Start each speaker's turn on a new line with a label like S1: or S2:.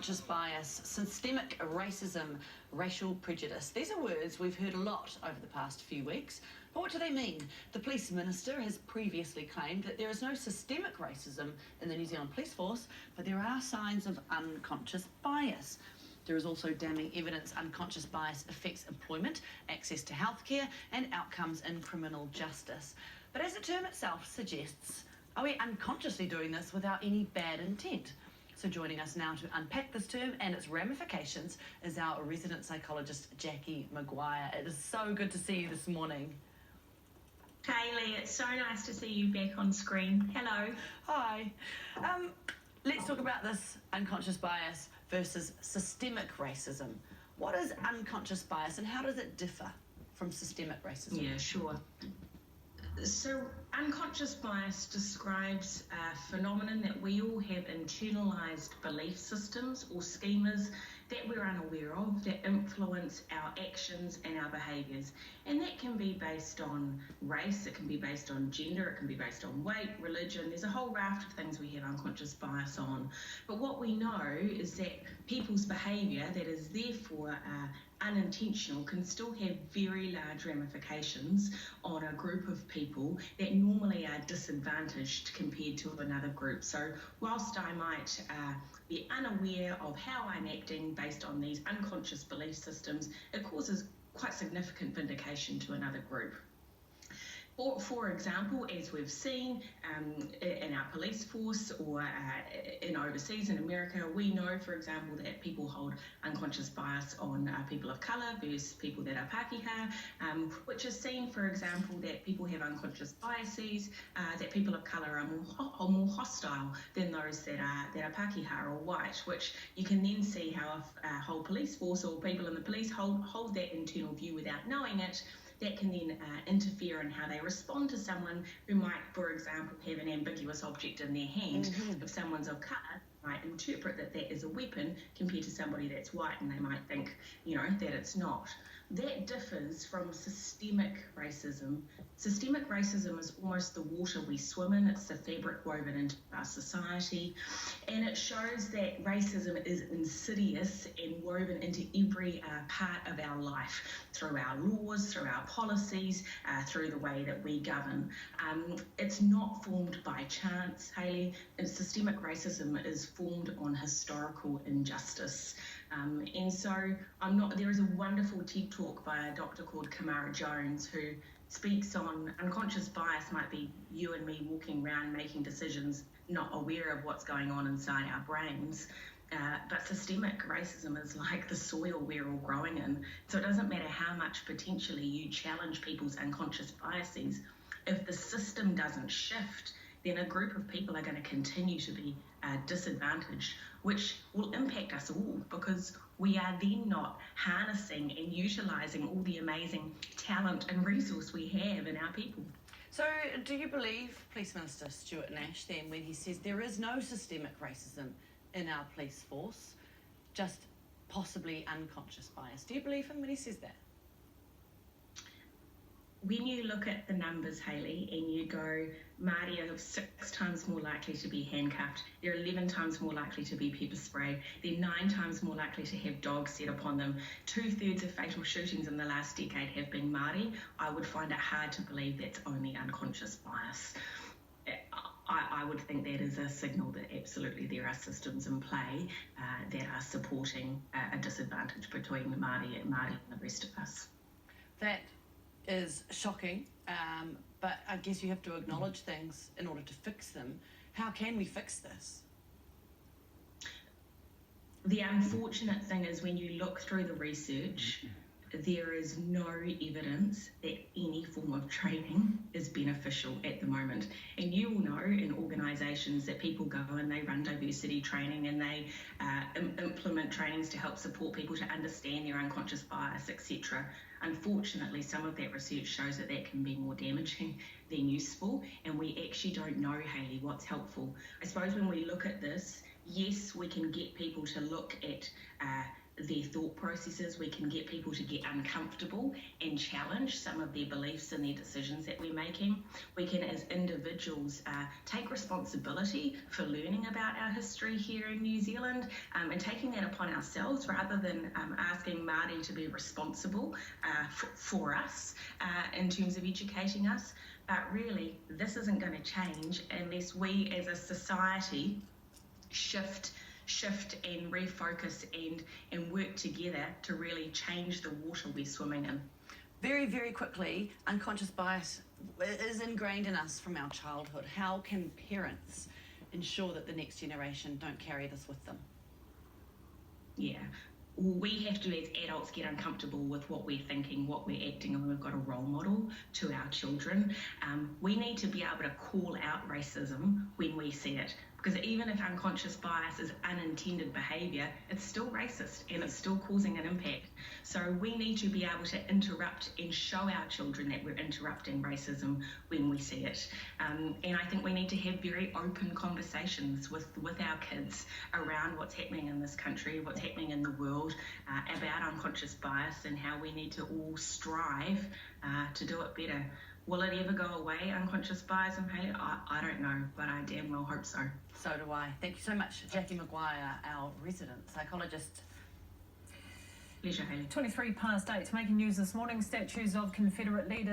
S1: unconscious bias, systemic racism, racial prejudice. These are words we've heard a lot over the past few weeks. But what do they mean? The police minister has previously claimed that there is no systemic racism in the New Zealand police force, but there are signs of unconscious bias. There is also damning evidence unconscious bias affects employment, access to healthcare, and outcomes in criminal justice. But as the term itself suggests, are we unconsciously doing this without any bad intent? So joining us now to unpack this term and its ramifications is our resident psychologist, Jackie Maguire. It is so good to see you this morning.
S2: Kaylee, it's so nice to see you back on screen. Hello.
S1: Hi. Let's talk about this unconscious bias versus systemic racism. What is unconscious bias and how does it differ from systemic racism?
S2: Yeah, sure. So unconscious bias describes a phenomenon that we all have internalized belief systems or schemas that we're unaware of that influence our actions and our behaviours. And that can be based on race, it can be based on gender, it can be based on weight, religion. There's a whole raft of things we have unconscious bias on. But what we know is that people's behaviour that is therefore unintentional can still have very large ramifications on a group of people that normally are disadvantaged compared to another group. So whilst I might be unaware of how I'm acting based on these unconscious belief systems, it causes quite significant vindication to another group. For example, as we've seen in our police force or in overseas in America, we know, for example, that people hold unconscious bias on people of colour versus people that are Pākehā, which is seen, for example, that people have unconscious biases, that people of colour are more hostile than those that are Pākehā or white, which you can then see how a whole police force or people in the police hold that internal view without knowing it. That can then interfere in how they respond to someone who might, for example, have an ambiguous object in their hand. If someone's of colour, might interpret that is a weapon compared to somebody that's white, and they might think, that it's not. That differs from systemic racism. Systemic racism is almost the water we swim in. It's the fabric woven into our society. And it shows that racism is insidious and woven into every part of our life, through our laws, through our policies, through the way that we govern. It's not formed by chance, Hayley. And systemic racism is formed on historical injustice. And so there is a wonderful TED talk by a doctor called Kamara Jones who speaks on unconscious bias might be you and me walking around making decisions, not aware of what's going on inside our brains. But systemic racism is like the soil we're all growing in. So it doesn't matter how much potentially you challenge people's unconscious biases. If the system doesn't shift, then a group of people are going to continue to be disadvantaged, which will impact us all because we are then not harnessing and utilising all the amazing talent and resource we have in our people.
S1: So do you believe Police Minister Stuart Nash then when he says there is no systemic racism in our police force, just possibly unconscious bias? Do you believe him when he says that?
S2: When you look at the numbers, Hayley, and you go, Māori are 6 times more likely to be handcuffed, they're 11 times more likely to be pepper sprayed, they're 9 times more likely to have dogs set upon them, 2/3 of fatal shootings in the last decade have been Māori, I would find it hard to believe that's only unconscious bias. I would think that is a signal that absolutely there are systems in play that are supporting a disadvantage between Māori and the rest of us.
S1: That is shocking, but I guess you have to acknowledge things in order to fix them. How can we fix this?
S2: The unfortunate thing is when you look through the research, there is no evidence that any form of training is beneficial at the moment. And you will know in organisations that people go and they run diversity training and they implement trainings to help support people to understand their unconscious bias, etc. Unfortunately, some of that research shows that can be more damaging than useful, and we actually don't know, Hayley, what's helpful. I suppose when we look at this, yes, we can get people to look at their thought processes. We can get people to get uncomfortable and challenge some of their beliefs and their decisions that we're making. We can, as individuals, take responsibility for learning about our history here in New Zealand and taking that upon ourselves rather than asking Māori to be responsible for us in terms of educating us. But really, this isn't going to change unless we as a society shift and refocus and work together to really change the water we're swimming in.
S1: Very, very quickly, unconscious bias is ingrained in us from our childhood. How can parents ensure that the next generation don't carry this with them?
S2: Yeah. We have to, as adults, get uncomfortable with what we're thinking, what we're acting, and we've got a role model to our children. We need to be able to call out racism when we see it, because even if unconscious bias is unintended behaviour, it's still racist and it's still causing an impact. So we need to be able to interrupt and show our children that we're interrupting racism when we see it. And I think we need to have very open conversations with our kids around what's happening in this country, what's happening in the world, about unconscious bias and how we need to all strive to do it better. Will it ever go away, unconscious bias and behaviour? I don't know, but I damn well hope so.
S1: So do I. Thank you so much, Jackie Maguire, our resident psychologist.
S2: Pleasure, Hayley.
S3: 23 past 8. Making news this morning, statues of Confederate leaders